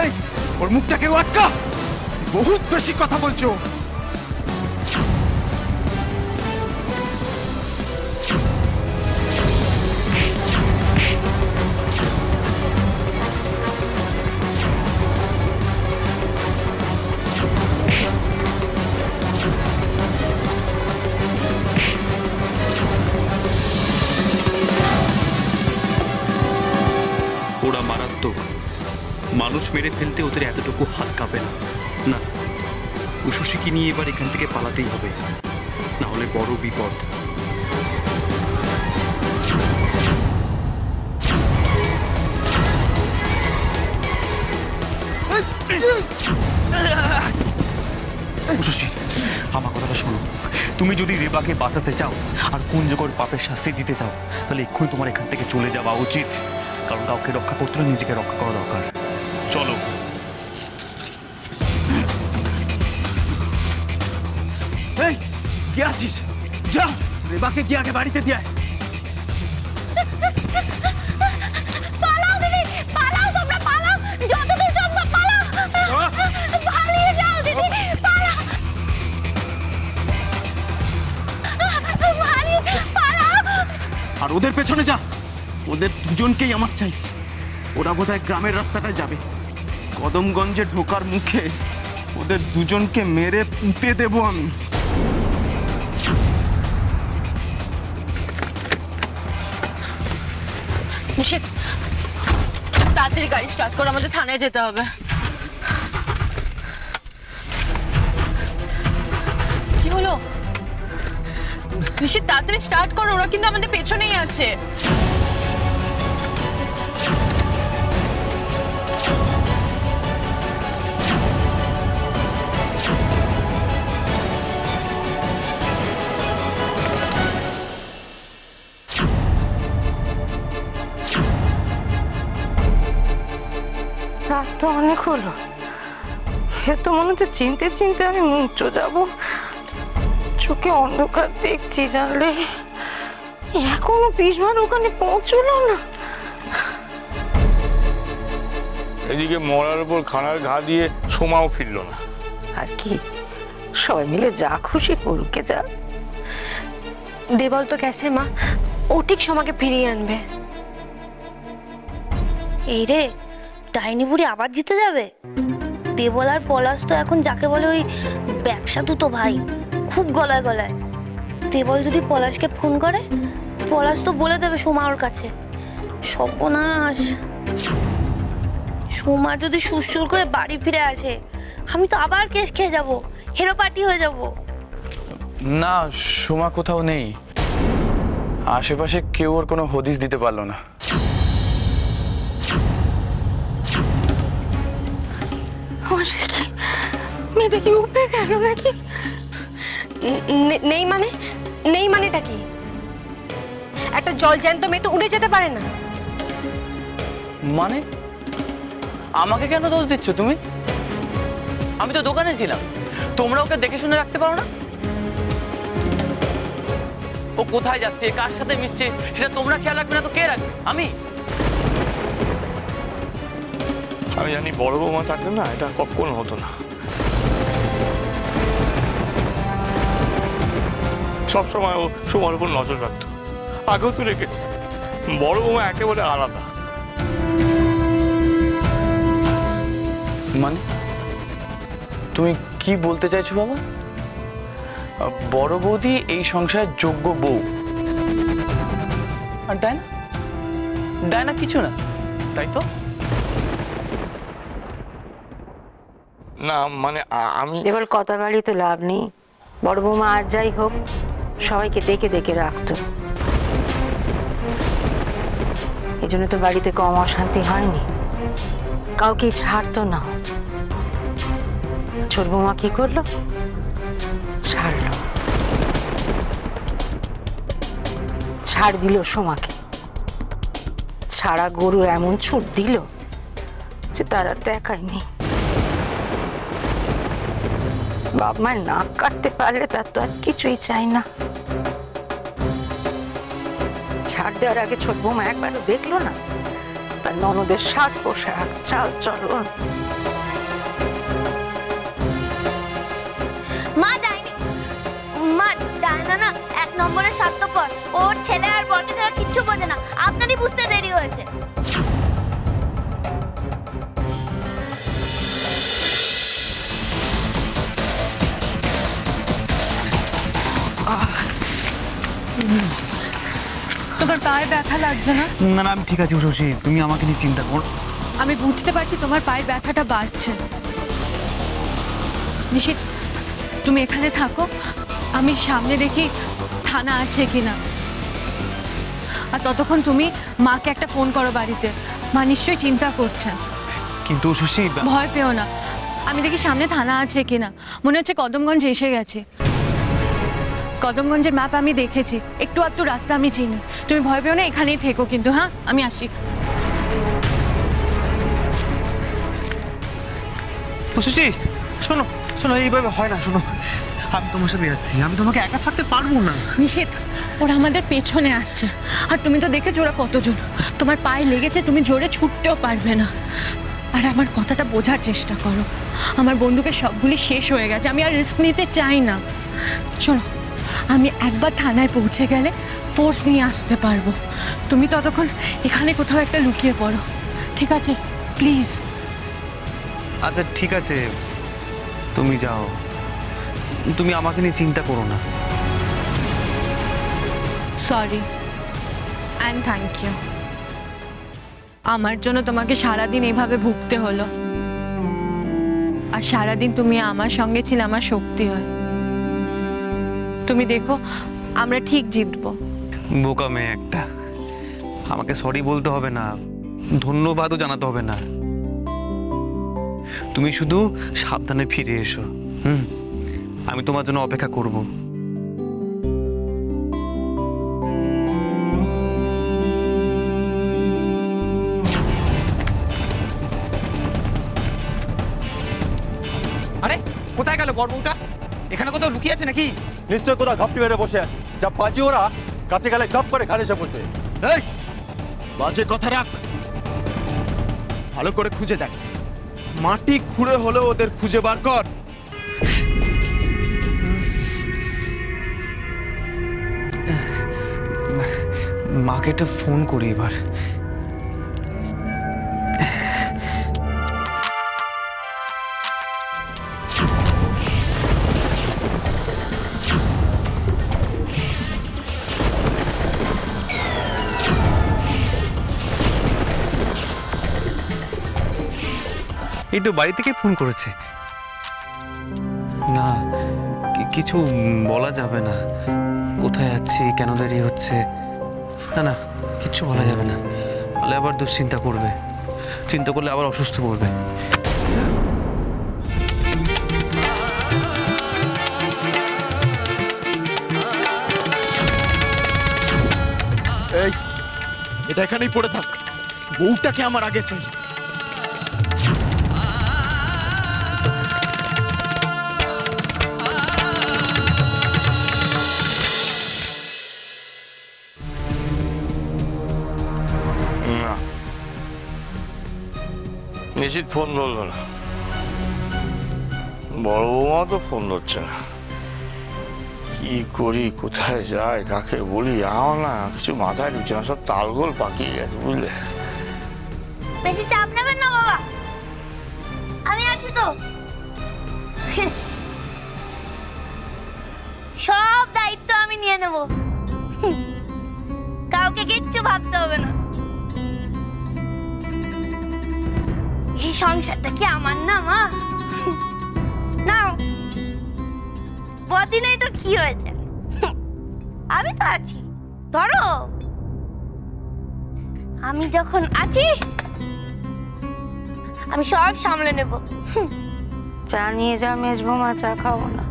এই ওর মুখটা কেউ আটকা, বহুত বেশি কথা বলছো। ওরা মারাত্মক, মানুষ মেরে ফেলতে ওদের এতটুকু হাত কাঁপে না। না, উষসীকে নিয়ে এবার এখান থেকে পালাতেই হবে, না হলে বড় বিপদ। উষসী, আমার কথাটা শোনো। তুমি যদি রেবাকে বাঁচাতে চাও আর কুঞ্জকর পাপের শাস্তি দিতে চাও, তাহলে এক্ষুনি তোমার এখান থেকে চলে যাওয়া উচিত। কারণ কাউকে রক্ষা করতে হলে নিজেকে রক্ষা করা দরকার। চলো। এই কে আছিস? যা রেবাকে গিয়ে আগে বাড়িতে দিয়ে আয়। পালাও দিদি, পালাও, তোমরা পালাও, যতদূর সম্ভব পালাও, পালিয়ে যাও দিদি, পালাও, পালাও। আর ওদের পেছনে যা, ওদের দুজনকেই আমার চাই। ওরা বোধহয় গ্রামের রাস্তাটায় যাবে। কদমগঞ্জে ঢোকার মুখে ওদের দুজনকে মেরে পুঁতে দেবো আমি। নিশিত, তাড়াতাড়ি গাড়ি স্টার্ট করো, আমাদের থানায় যেতে হবে। কি হলো নিশিত, তাড়াতাড়ি স্টার্ট করো, ওরা কিন্তু আমাদের পেছনেই আছে। রাত তো অনেক হলো, সে তো মনে হচ্ছে চিনতে চিনতে আমি মুচো যাব। চোখে অন্ধকার দেখছি, জানলে এখনো পিসমার ওখানে পৌঁছলো না। এদিকে মরার উপর খানার ঘা দিয়ে সোমাও ফিরল না। আর কি, সবাই মিলে যা খুশি করুকে যা। দেবল তো গেছে মা, ও ঠিক সোমাকে ফিরিয়ে আনবে। এই রে, ডাইনি বুড়ি আবার জিতে যাবে। দেবল আর পলাশ তো এখন যাকে বলে ওই ব্যবসা দুটো ভাই, খুব গলায় গলায়। দেবল যদি পলাশকে ফোন করে, পলাশ তো বলে দেবে সোমা ওর কাছে। সর্বনাশ, সোমা যদি সুরসুর করে বাড়ি ফিরে আসে, আমি তো আবার কেস খেয়ে যাব, হেরো পার্টি হয়ে যাব। না, সোমা কোথাও নেই। আশেপাশে কেউ ওর কোনো হদিস দিতে পারলো না। মেয়েটা কি উপরে গেল নাকি? নেই মানে? নেই মানেটা কি? একটা জল জ্যান্ত মেয়ে তো উড়ে যেতে পারে না। মানে আমাকে কেন দোষ দিচ্ছ তুমি? আমি তো দোকানে ছিলাম, তোমরা ওকে দেখে শুনে রাখতে পারো না? ও কোথায় যাচ্ছে, কার সাথে মিশছে, সেটা তোমরা খেয়াল রাখবে না তো কে রাখবে? আমি আমি জানি বড় বৌমা থাকলে না এটা কখনো হতো না। সবসময় ও সোমার উপর নজর রাখতো, আগেও তো রেখেছে। বড় বৌমা একেবারে আলাদা। মানে তুমি কি বলতে চাইছো বাবা? বড় বৌদি এই সংসারের যোগ্য বউ, আর ডায়না? ডায়না কিছু না, তাই তো? না মানে আমি এবার কথা বাড়ি তো লাভ নেই। বড় বৌমা আর যাই হোক সবাইকে দেখে দেখে রাখতো, এই জন্য তো বাড়িতে কম অশান্তি হয়নি, কাউকে ছাড়তো না। ছোট বৌমা কি করলো? ছাড়লো, ছাড় দিল সোমাকে। ছাড়া গরু এমন ছুট দিল যে তারা দেখায়নি। বাপ মায়ের নাক কাটতে পারলে তার তো আর কিছুই চাই না। ছাড় দেওয়ার আগে ছোট বৌমা একবারও দেখলো না তার ননদের সাজ পোশাক, চাল চলন। পর। ওর ছেলে আর বরকে ছাড়া কিচ্ছু বোঝে না, আপনারই বুঝতে দেরি হয়েছে। তোমার পায়ে ব্যথা লাগছে না? না না, আমি ঠিক আছি উষসী, তুমি আমাকে নিয়ে চিন্তা করো। আমি বুঝতে পারছি তোমার পায়ের ব্যথাটা বাড়ছে। নিশিত, তুমি এখানে থাকো, আমি সামনে দেখি থানা আছে কিনা। আর ততক্ষণ তুমি মাকে একটা ফোন করো বাড়িতে, মা নিশ্চয়ই চিন্তা করছেন। কিন্তু উষসী, ভয় পেও না, আমি দেখি সামনে থানা আছে কিনা। মনে হচ্ছে কদমগঞ্জ এসে গেছে। কদমগঞ্জের ম্যাপ আমি দেখেছি, একটু আধটু রাস্তা আমি চিনি। তুমি ভয় পেও না, এখানেই থেকো কিন্তু। হ্যাঁ, আমি আসি। উষসী, শোনো শোনো, এইভাবে হয় না। শোনো, আমি তোমার সাথে যাচ্ছি, আমি তোমাকে একা ছাড়তে পারবো না। নিশিত, ওরা আমাদের পেছনে আসছে, আর তুমি তো দেখেছো ওরা কতজন। তোমার পায়ে লেগেছে, তুমি জোরে ছুটতেও পারবে না। আর আমার কথাটা বোঝার চেষ্টা করো, আমার বন্দুকের সবগুলি শেষ হয়ে গেছে, আমি আর রিস্ক নিতে চাই না। শোনো, আমি একবার থানায় পৌঁছে গেলে ফোর্স নিয়ে আসতে পারবো। তুমি ততক্ষণ এখানে কোথাও একটা লুকিয়ে পড়ো, ঠিক আছে? প্লিজ। আচ্ছা ঠিক আছে, তুমি যাও, তুমি আমাকে নিয়ে চিন্তা করো না। Sorry and thank you. আমার জন্য তোমাকে সারাদিন এভাবে ভুগতে হলো, আর সারাদিন তুমি আমার সঙ্গে ছিলে আমার শক্তি হয়। তুমি দেখো, আমরা ঠিক জিতবো। বোকা মেয়ে একটা, আমাকে সরি বলতে হবে না, ধন্যবাদও জানাতে হবে না। তুমি শুধু সাবধানে ফিরে এসো। আমি তোমার জন্য অপেক্ষা করব। আরে কোথায় গেল বড়বউটা? এখানে কোথাও লুকিয়ে আছে নাকি? নিশ্চয় কোথাও ঘাপটি মেরে বসে আছে, যা পাজি ওরা কাছে গেলে ঘাপ করে ঘাড়ে এসে পড়বে। এই বাজে কথা রাখ, ভালো করে খুঁজে দেখ, মাটি খুঁড়ে হলেও ওদের খুঁজে বার কর। মাকে একটা ফোন করি এবার। এই তো বাড়ি থেকে ফোন করেছে। না, কিছু বলা যাবে না, কোথায় আছি, কেন দেরি হচ্ছে। না না, কিচ্ছু বলা যাবে না, তাহলে আবার দুশ্চিন্তা করবে, চিন্তা করলে আবার অসুস্থ পড়বে। এই এটা এখানেই পড়ে থাক, বউটাকে আমার আগে চাই। নিশ্চিত ফোন ধরলো না, বড় বৌমা তো ফোন ধরছে না। কি করি, কোথায় যাই, কাকে বলি, আমার না কিছু মাথায় ঢুকছে না, সব তালগোল পাকিয়ে গেছে, বুঝলে? বেশি চাপ নেবেন না বাবা, আমি আছি তো। সব দায়িত্ব আমি নিয়ে নেব, কাউকে কিচ্ছু ভাবতে হবে না। এই সংসারটা কি আমার না মা? নাও, বদি নেই তো কি হয়েছে, আমি তো আছি, ধরো। আমি যখন আছি আমি সব সামলে নেব। চা নিয়ে যা মেজবো মা, চা খাবো না।